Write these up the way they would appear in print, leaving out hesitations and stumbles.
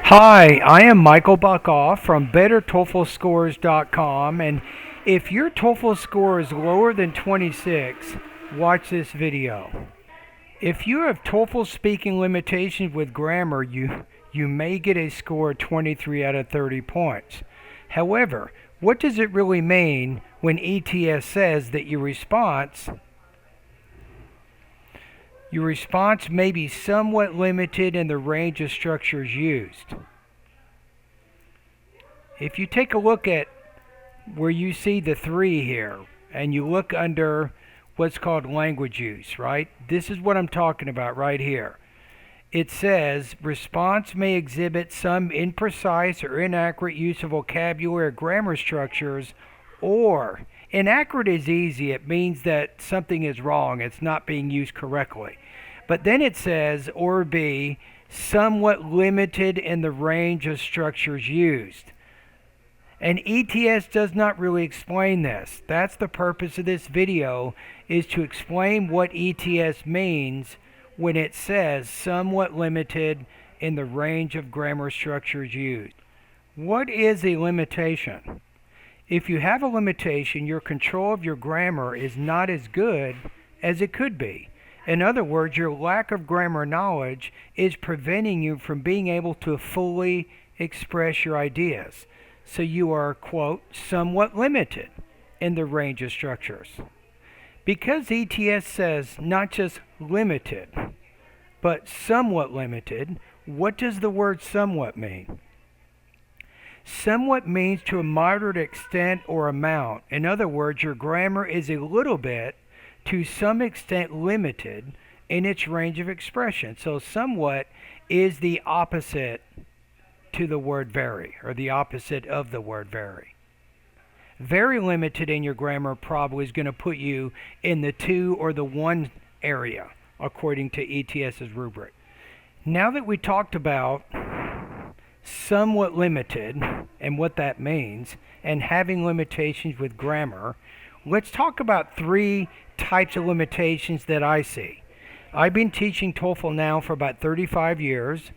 Hi, I am Michael Buckoff from BetterTOEFLScores.com, and if your TOEFL score is lower than 26, watch this video. If you have TOEFL speaking limitations with grammar, you may get a score of 23 out of 30 points. However, what does it really mean when ETS says that your response may be somewhat limited in the range of structures used? If you take a look at where you see the 3 here, and you look under what's called language use, right? This is what I'm talking about right here. It says, response may exhibit some imprecise or inaccurate use of vocabulary or grammar structures, or inaccurate is easy. It means that something is wrong. It's not being used correctly. But then it says, or be somewhat limited in the range of structures used. And ETS does not really explain this. That's the purpose of this video, is to explain what ETS means when it says somewhat limited in the range of grammar structures used. What is a limitation? If you have a limitation, your control of your grammar is not as good as it could be. In other words, your lack of grammar knowledge is preventing you from being able to fully express your ideas. So you are, quote, somewhat limited in the range of structures. Because ETS says not just limited, but somewhat limited, what does the word somewhat mean? Somewhat means to a moderate extent or amount. In other words, your grammar is a little bit, to some extent, limited in its range of expression. So somewhat is the opposite to the word very, or the opposite of the word very. Very limited in your grammar probably is going to put you in the 2 or the 1 area, according to ETS's rubric. Now that we talked about somewhat limited and what that means, and having limitations with grammar, let's talk about 3 types of limitations that I see. I've been teaching TOEFL now for about 35 years.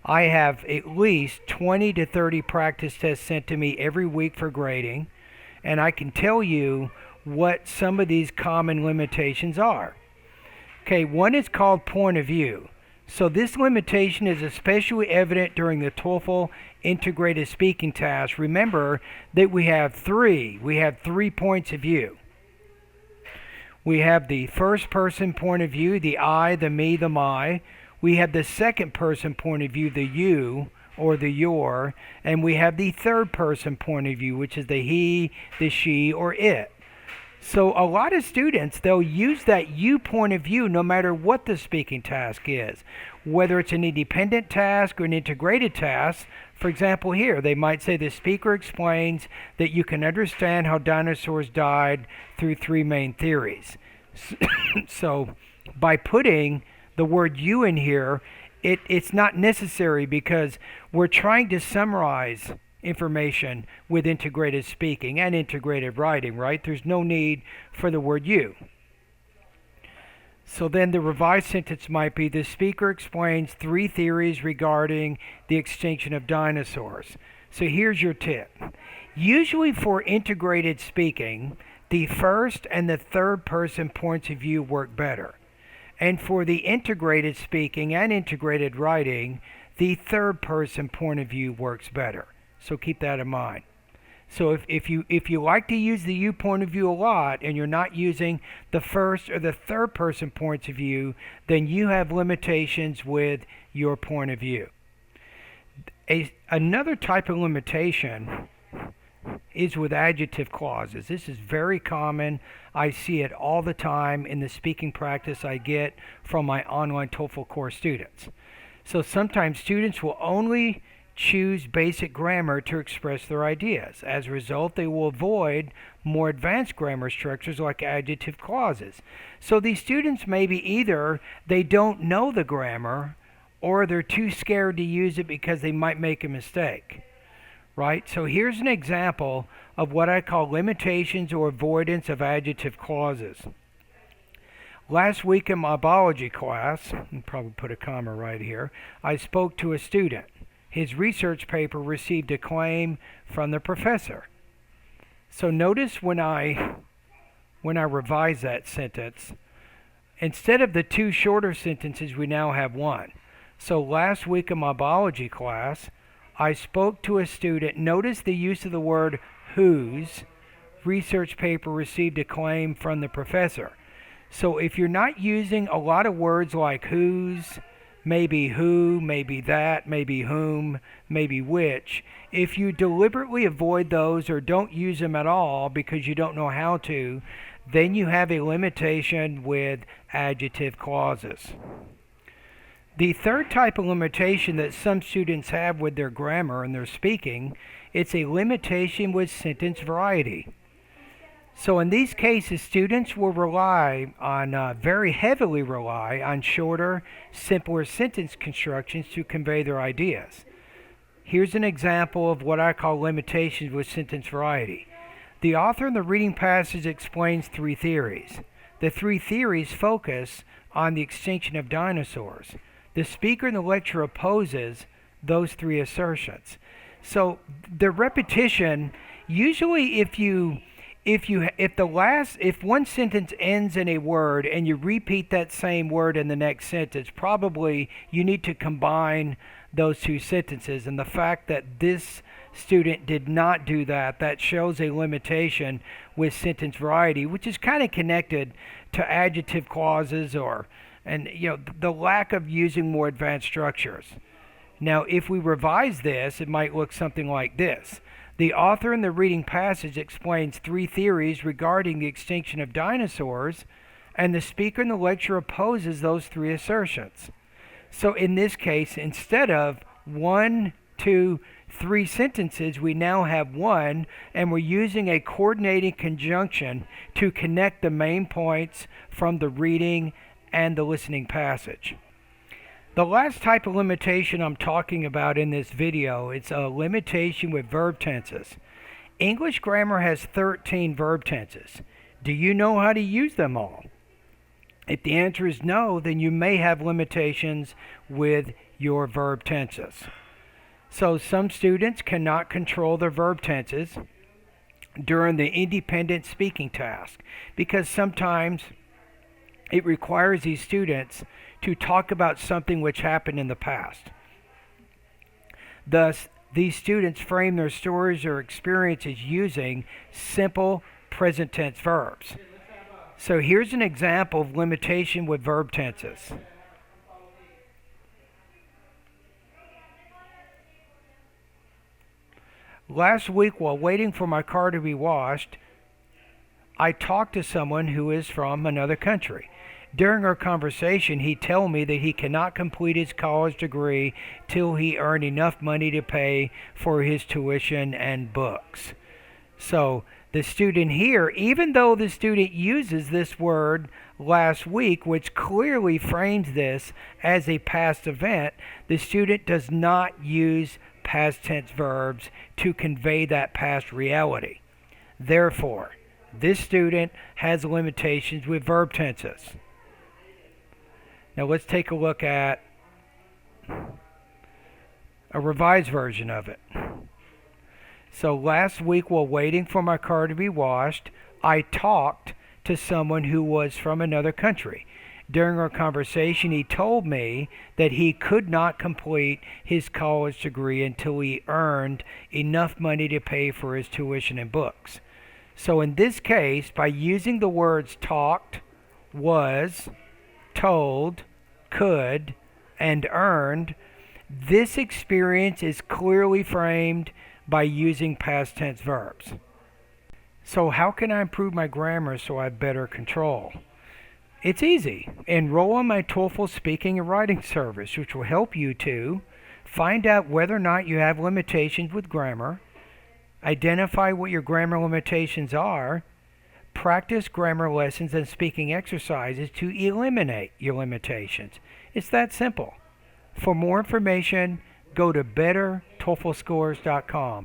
I have at least 20 to 30 practice tests sent to me every week for grading, and I can tell you what some of these common limitations are. Okay, one is called point of view. So this limitation is especially evident during the TOEFL integrated speaking task. Remember that we have 3 points of view. We have the first person point of view, the I, the me, the my. We have the second person point of view, the you or the your, and we have the third person point of view, which is the he, the she, or it. So a lot of students, they'll use that you point of view no matter what the speaking task is, whether it's an independent task or an integrated task. For example, here, they might say the speaker explains that you can understand how dinosaurs died through 3 main theories. So by putting the word you in here, it's not necessary because we're trying to summarize information with integrated speaking and integrated writing, right? There's no need for the word you. So then the revised sentence might be, the speaker explains 3 theories regarding the extinction of dinosaurs. So here's your tip. Usually for integrated speaking, the first and the third person points of view work better. And for the integrated speaking and integrated writing, the third person point of view works better. So keep that in mind. So if you like to use the you point of view a lot and you're not using the first or the third person points of view, then you have limitations with your point of view. Another type of limitation is with adjective clauses. This is very common. I see it all the time in the speaking practice I get from my online TOEFL course students. So sometimes students will only choose basic grammar to express their ideas. As a result, they will avoid more advanced grammar structures like adjective clauses. So these students maybe either they don't know the grammar or they're too scared to use it because they might make a mistake. Right? So here's an example of what I call limitations or avoidance of adjective clauses. Last week in my biology class, I'll probably put a comma right here, I spoke to a student. his research paper received acclaim from the professor. So notice when I revise that sentence, instead of the two shorter sentences, we now have one. So last week in my biology class, I spoke to a student. Notice the use of the word whose research paper received acclaim from the professor. So if you're not using a lot of words like whose, maybe who, maybe that, maybe whom, maybe which, if you deliberately avoid those or don't use them at all because you don't know how to, then you have a limitation with adjective clauses. The third type of limitation that some students have with their grammar and their speaking, it's a limitation with sentence variety. So in these cases, students will very heavily rely on shorter, simpler sentence constructions to convey their ideas. Here's an example of what I call limitations with sentence variety. The author in the reading passage explains three theories. The three theories focus on the extinction of dinosaurs. The speaker in the lecture opposes those three assertions. So the repetition, usually if one sentence ends in a word and you repeat that same word in the next sentence, probably you need to combine those two sentences. And the fact that this student did not do that, that shows a limitation with sentence variety, which is kind of connected to adjective clauses and the lack of using more advanced structures. Now, if we revise this, it might look something like this. The author in the reading passage explains three theories regarding the extinction of dinosaurs, and the speaker in the lecture opposes those three assertions. So in this case, instead of 1, 2, 3 sentences, we now have one, and we're using a coordinating conjunction to connect the main points from the reading and the listening passage. The last type of limitation I'm talking about in this video, it's a limitation with verb tenses. English grammar has 13 verb tenses. Do you know how to use them all? If the answer is no, then you may have limitations with your verb tenses. So some students cannot control their verb tenses during the independent speaking task because sometimes it requires these students to talk about something which happened in the past. Thus, these students frame their stories or experiences using simple present tense verbs. So here's an example of limitation with verb tenses. Last week, while waiting for my car to be washed, I talked to someone who is from another country. During our conversation, he told me that he cannot complete his college degree till he earned enough money to pay for his tuition and books. So the student here, even though the student uses this word last week, which clearly frames this as a past event, the student does not use past tense verbs to convey that past reality. Therefore, this student has limitations with verb tenses. Now let's take a look at a revised version of it. So last week, while waiting for my car to be washed, I talked to someone who was from another country. During our conversation, he told me that he could not complete his college degree until he earned enough money to pay for his tuition and books. So in this case, by using the words talked, was, told, could, and earned, this experience is clearly framed by using past tense verbs. So how can I improve my grammar so I have better control? It's easy. Enroll in my TOEFL speaking and writing service, which will help you to find out whether or not you have limitations with grammar, identify what your grammar limitations are, practice grammar lessons and speaking exercises to eliminate your limitations. It's that simple. For more information, go to bettertoeflscores.com.